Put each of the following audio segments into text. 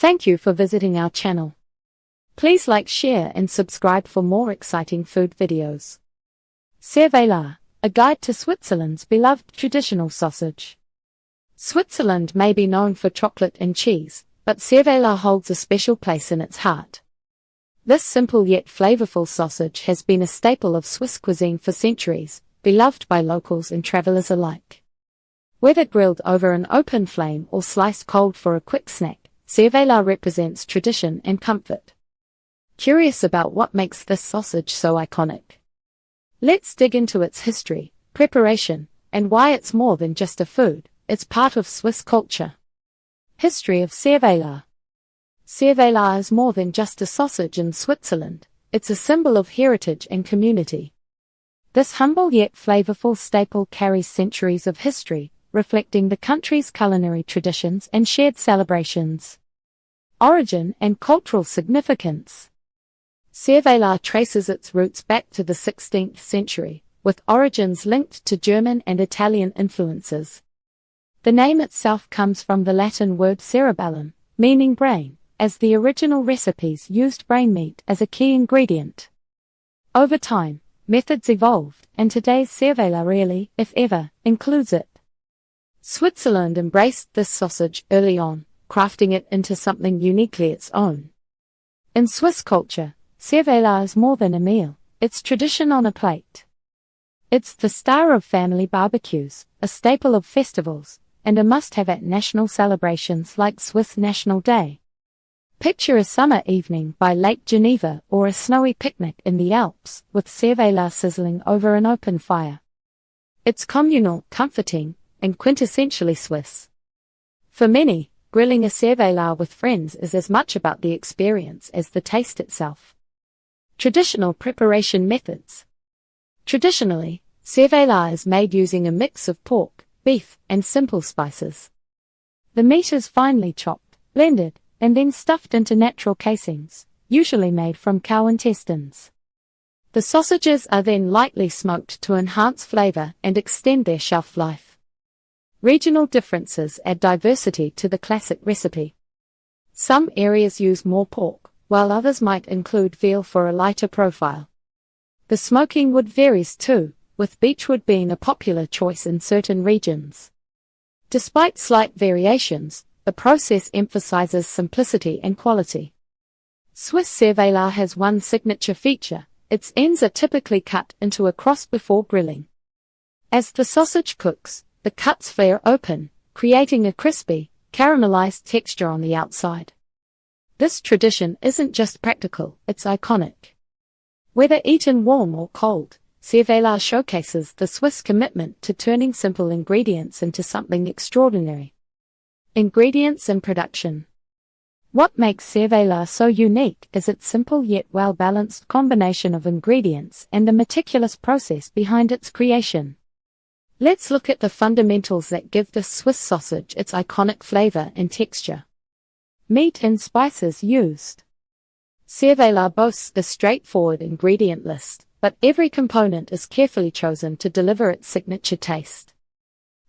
Thank you for visiting our channel. Please like, share and subscribe for more exciting food videos. Cervelat, a guide to Switzerland's beloved traditional sausage. Switzerland may be known for chocolate and cheese, but Cervelat holds a special place in its heart. This simple yet flavorful sausage has been a staple of Swiss cuisine for centuries, beloved by locals and travelers alike. Whether grilled over an open flame or sliced cold for a quick snack, Cervelat represents tradition and comfort. Curious about what makes this sausage so iconic? Let's dig into its history, preparation, and why it's more than just a food, it's part of Swiss culture. History of Cervelat. Cervelat is more than just a sausage in Switzerland, it's a symbol of heritage and community. This humble yet flavorful staple carries centuries of history, reflecting the country's culinary traditions and shared celebrations. Origin and cultural significance. Cervelat traces its roots back to the 16th century, with origins linked to German and Italian influences. The name itself comes from the Latin word cerebellum, meaning brain, as the original recipes used brain meat as a key ingredient. Over time, methods evolved, and today's Cervelat rarely, if ever, includes it. Switzerland embraced this sausage early on, crafting it into something uniquely its own. In Swiss culture, Cervelat is more than a meal, it's tradition on a plate. It's the star of family barbecues, a staple of festivals, and a must-have at national celebrations like Swiss National Day. Picture a summer evening by Lake Geneva or a snowy picnic in the Alps, with Cervelat sizzling over an open fire. It's communal, comforting, and quintessentially Swiss. For many, grilling a Cervelat with friends is as much about the experience as the taste itself. Traditional preparation methods. Traditionally, Cervelat is made using a mix of pork, beef, and simple spices. The meat is finely chopped, blended, and then stuffed into natural casings, usually made from cow intestines. The sausages are then lightly smoked to enhance flavor and extend their shelf life. Regional differences add diversity to the classic recipe. Some areas use more pork, while others might include veal for a lighter profile. The smoking wood varies too, with beechwood being a popular choice in certain regions. Despite slight variations, the process emphasizes simplicity and quality. Swiss Cervelat has one signature feature: its ends are typically cut into a cross before grilling. As the sausage cooks, the cuts flare open, creating a crispy, caramelized texture on the outside. This tradition isn't just practical, it's iconic. Whether eaten warm or cold, Cervelat showcases the Swiss commitment to turning simple ingredients into something extraordinary. Ingredients and production. What makes Cervelat so unique is its simple yet well-balanced combination of ingredients and the meticulous process behind its creation. Let's look at the fundamentals that give this Swiss sausage its iconic flavor and texture. Meat and spices used. Cervelat boasts a straightforward ingredient list, but every component is carefully chosen to deliver its signature taste.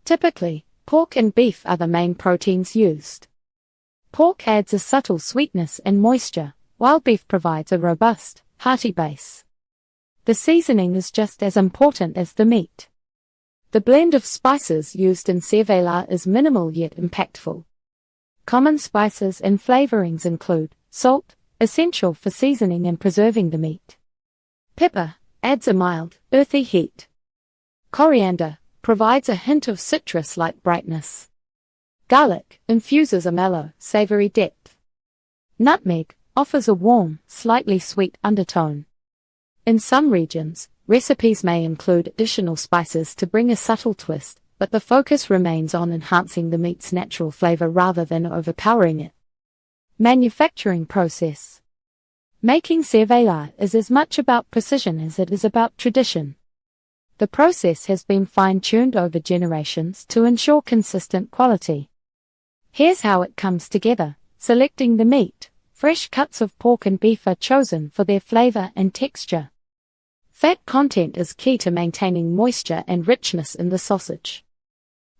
Typically, pork and beef are the main proteins used. Pork adds a subtle sweetness and moisture, while beef provides a robust, hearty base. The seasoning is just as important as the meat. The blend of spices used in Cervelat is minimal yet impactful. Common spices and flavorings include salt, essential for seasoning and preserving the meat. Pepper adds a mild, earthy heat. Coriander provides a hint of citrus-like brightness. Garlic infuses a mellow, savory depth. Nutmeg offers a warm, slightly sweet undertone. In some regions, recipes may include additional spices to bring a subtle twist, but the focus remains on enhancing the meat's natural flavor rather than overpowering it. Manufacturing process. Making Cervelat is as much about precision as it is about tradition. The process has been fine-tuned over generations to ensure consistent quality. Here's how it comes together. Selecting the meat. Fresh cuts of pork and beef are chosen for their flavor and texture. Fat content is key to maintaining moisture and richness in the sausage.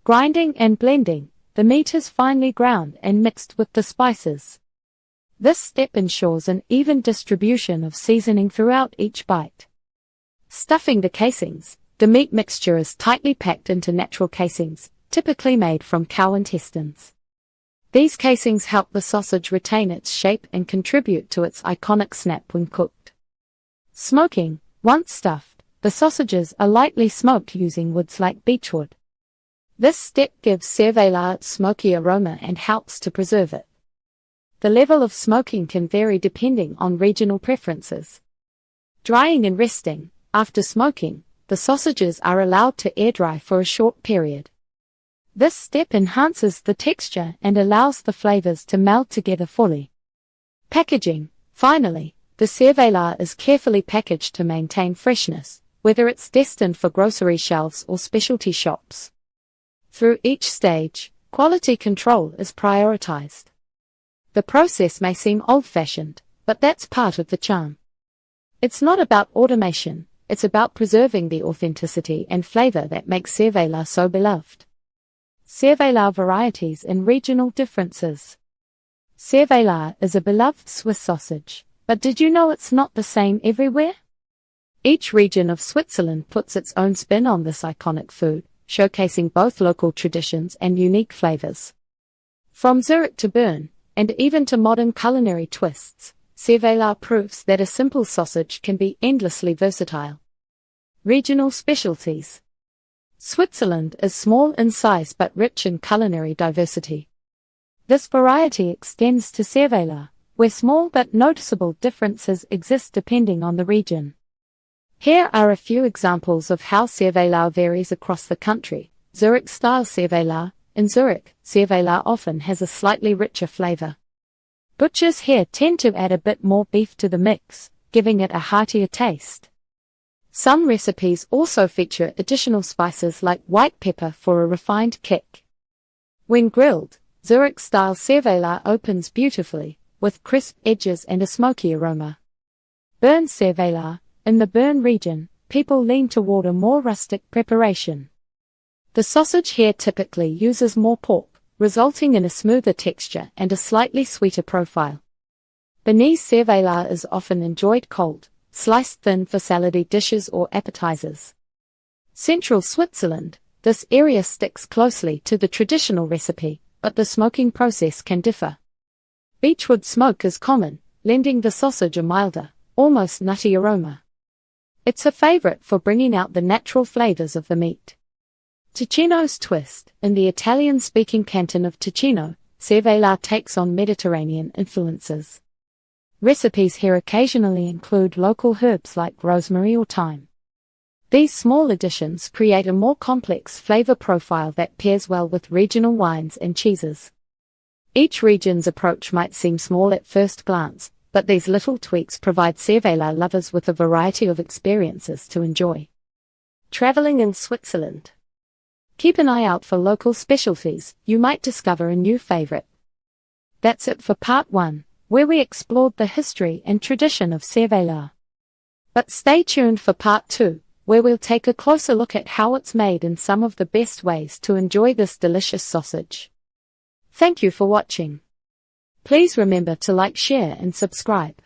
Grinding and blending. The meat is finely ground and mixed with the spices. This step ensures an even distribution of seasoning throughout each bite. Stuffing the casings. The meat mixture is tightly packed into natural casings, typically made from cow intestines. These casings help the sausage retain its shape and contribute to its iconic snap when cooked. Smoking. Once stuffed, the sausages are lightly smoked using woods like beechwood. This step gives cervelat its smoky aroma and helps to preserve it. The level of smoking can vary depending on regional preferences. Drying and resting. After smoking, the sausages are allowed to air dry for a short period. This step enhances the texture and allows the flavors to meld together fully. Packaging. Finally, the cervelat is carefully packaged to maintain freshness, whether it's destined for grocery shelves or specialty shops. Through each stage, quality control is prioritized. The process may seem old-fashioned, but that's part of the charm. It's not about automation, it's about preserving the authenticity and flavor that makes cervelat so beloved. Cervelat varieties and regional differences. Cervelat is a beloved Swiss sausage, but did you know it's not the same everywhere? Each region of Switzerland puts its own spin on this iconic food, showcasing both local traditions and unique flavors. From Zurich to Bern, and even to modern culinary twists, cervelat proves that a simple sausage can be endlessly versatile. Regional specialties. Switzerland is small in size but rich in culinary diversity. This variety extends to cervelat, where small but noticeable differences exist depending on the region. Here are a few examples of how cervelat varies across the country. Zurich-style cervelat. In Zurich, cervelat often has a slightly richer flavor. Butchers here tend to add a bit more beef to the mix, giving it a heartier taste. Some recipes also feature additional spices like white pepper for a refined kick. When grilled, Zurich-style cervelat opens beautifully, with crisp edges and a smoky aroma. Bern cervelat. In the Bern region, people lean toward a more rustic preparation. The sausage here typically uses more pork, resulting in a smoother texture and a slightly sweeter profile. Bernese cervelat is often enjoyed cold, sliced thin for salady dishes or appetizers. Central Switzerland. This area sticks closely to the traditional recipe, but the smoking process can differ. Beechwood smoke is common, lending the sausage a milder, almost nutty aroma. It's a favorite for bringing out the natural flavors of the meat. Ticino's twist. In the Italian-speaking canton of Ticino, cervelat takes on Mediterranean influences. Recipes here occasionally include local herbs like rosemary or thyme. These small additions create a more complex flavor profile that pairs well with regional wines and cheeses. Each region's approach might seem small at first glance, but these little tweaks provide cervelat lovers with a variety of experiences to enjoy. Traveling in Switzerland. Keep an eye out for local specialties, you might discover a new favorite. That's it for part 1, where we explored the history and tradition of cervelat. But stay tuned for part 2, where we'll take a closer look at how it's made and some of the best ways to enjoy this delicious sausage. Thank you for watching. Please remember to like, share and subscribe.